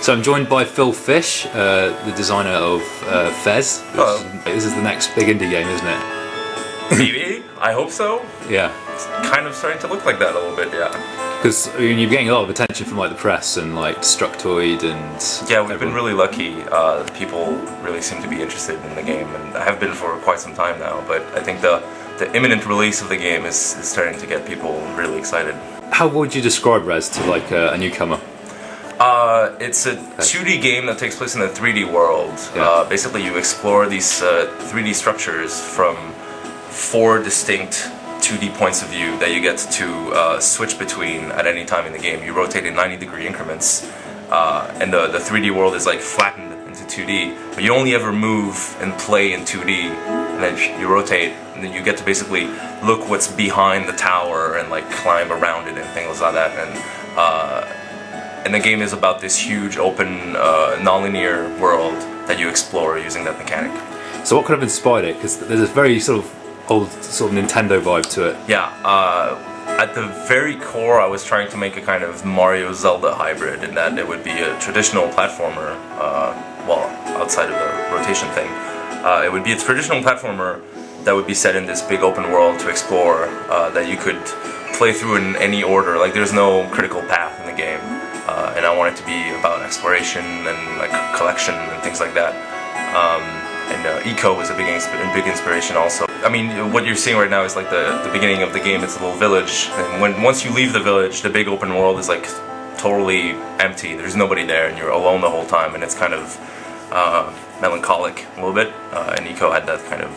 So I'm joined by Phil Fish, the designer of Fez. Hello. This is the next big indie game, isn't it? Maybe. I hope so. Yeah. It's kind of starting to look like that a little bit, yeah. Because you're getting a lot of attention from like the press and like Destructoid and... Yeah, we've been really lucky. People really seem to be interested in the game, and I have been for quite some time now, but I think the imminent release of the game is starting to get people really excited. How would you describe Rez to like a newcomer? It's a 2D game that takes place in a 3D world. Yeah. Basically, you explore these 3D structures from 4 distinct 2D points of view that you get to switch between at any time in the game. You rotate in 90-degree increments, and the 3D world is like flattened into 2D, but you only ever move and play in 2D, and then you rotate, and then you get to basically look what's behind the tower and like climb around it and things like that. And the game is about this huge open non-linear world that you explore using that mechanic. So what kind of inspired it? Because there's a very sort of old sort of Nintendo vibe to it. Yeah, at the very core I was trying to make a kind of Mario-Zelda hybrid, in that it would be a traditional platformer, well, outside of the rotation thing. It would be a traditional platformer that would be set in this big open world to explore, that you could play through in any order. Like, there's no critical path in the game. And I want it to be about exploration and like collection and things like that. And Eco is a big inspiration also. I mean, what you're seeing right now is like the beginning of the game. It's a little village, and once you leave the village, the big open world is like totally empty. There's nobody there, and you're alone the whole time, and it's kind of melancholic a little bit. And Eco had that kind of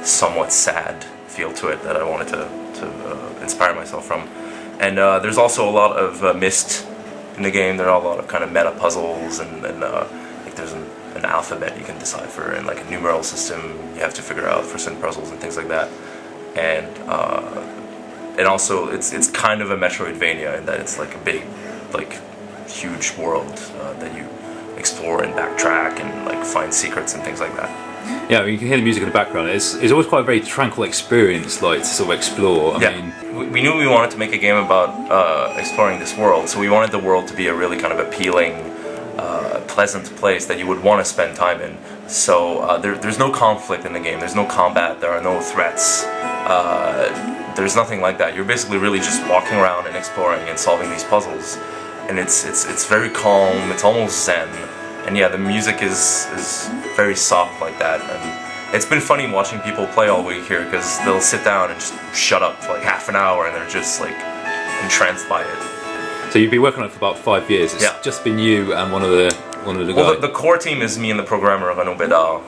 somewhat sad feel to it that I wanted to inspire myself from. And there's also a lot of mist in the game. There are a lot of kind of meta puzzles, and like there's an alphabet you can decipher, and like a numeral system you have to figure out for certain puzzles and things like that. And also it's kind of a Metroidvania in that it's like a big, like huge world that you explore and backtrack and like find secrets and things like that. Yeah, you can hear the music in the background. It's always quite a very tranquil experience, like to sort of explore. I mean, we knew we wanted to make a game about exploring this world, so we wanted the world to be a really kind of appealing, pleasant place that you would want to spend time in. So there's no conflict in the game. There's no combat. There are no threats. There's nothing like that. You're basically really just walking around and exploring and solving these puzzles, and it's very calm. It's almost zen. And yeah, the music is very soft like that, and it's been funny watching people play all week here, because they'll sit down and just shut up for like half an hour, and they're just like entranced by it. So you've been working on it for about 5 years. It's just been you and one of the guys. Well, the core team is me and the programmer Renaud Bedard.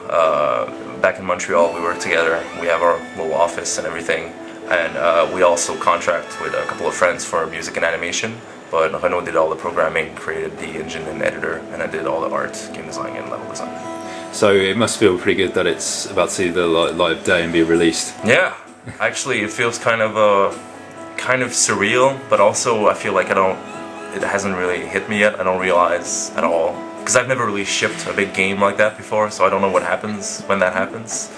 Back in Montreal, we work together. We have our little office and everything, and we also contract with a couple of friends for music and animation. But Renaud did all the programming, created the engine and editor, and I did all the art, game design, and level design. So it must feel pretty good that it's about to see the light of day and be released. Yeah, actually, it feels kind of surreal, but also I feel like it hasn't really hit me yet. I don't realize at all, because I've never really shipped a big game like that before, so I don't know what happens when that happens.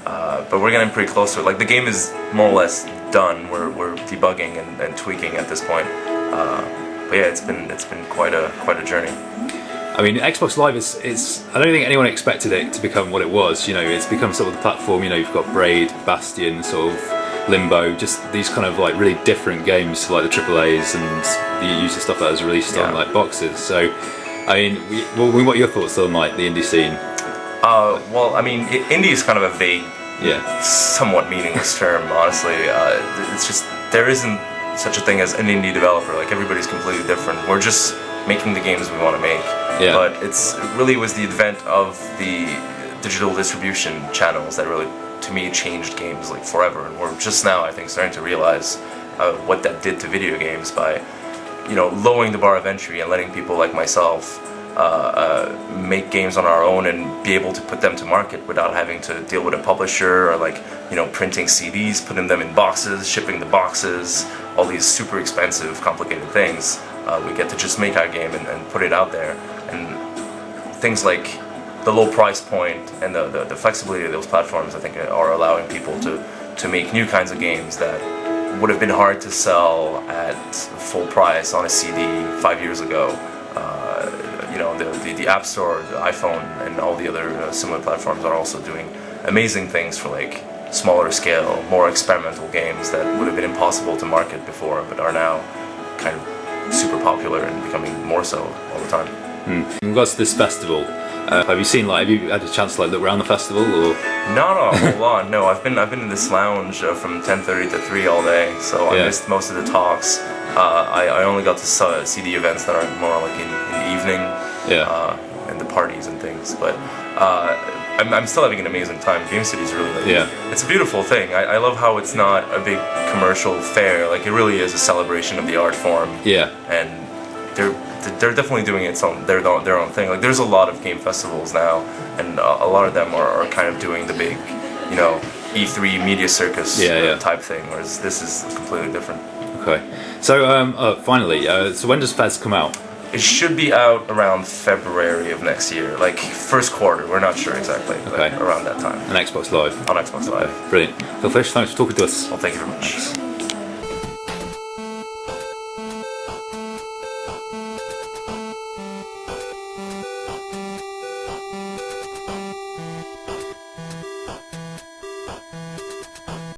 But we're getting pretty close to it. Like, the game is more or less done. We're debugging and tweaking at this point. But yeah, it's been quite a journey. I mean, Xbox Live is I don't think anyone expected it to become what it was. You know, it's become sort of the platform. You know, you've got Braid, Bastion, sort of Limbo, just these kind of like really different games to like the AAAs and the user stuff that was released on like boxes. So, I mean, what are your thoughts on like the indie scene? Well, I mean, indie is kind of a vague, somewhat meaningless term, honestly. It's just, there isn't such a thing as an indie developer. Like, everybody's completely different. We're just making the games we want to make. Yeah. But it really was the advent of the digital distribution channels that really, to me, changed games like forever. And we're just now, I think, starting to realize what that did to video games by, you know, lowering the bar of entry and letting people like myself make games on our own and be able to put them to market without having to deal with a publisher or, like, you know, printing CDs, putting them in boxes, shipping the boxes, all these super expensive, complicated things. We get to just make our game and put it out there. And things like the low price point and the flexibility of those platforms, I think, are allowing people to make new kinds of games that would have been hard to sell at full price on a CD 5 years ago. The App Store, the iPhone, and all the other similar platforms are also doing amazing things for like smaller scale, more experimental games that would have been impossible to market before, but are now kind of super popular and becoming more so all the time. In regards to this festival, have you had a chance to like look around the festival or? Not a whole lot. No, I've been in this lounge from 10:30 to 3 all day, so I missed most of the talks. I only got to see the events that are more like in the evening, and the parties and things. But I'm still having an amazing time. GameCity is really it's a beautiful thing. I love how it's not a big commercial fair. Like it really is a celebration of the art form. Yeah. And they're definitely doing their own thing. Like there's a lot of game festivals now, and a lot of them are kind of doing the big, E3 media circus type thing, whereas this is completely different. Okay. So finally, so when does Fez come out? It should be out around February of next year, like first quarter. We're not sure exactly, but around that time. On Xbox Live. On Xbox Live. Brilliant. Phil Fish, thanks for talking to us. Well, thank you very much. Thanks.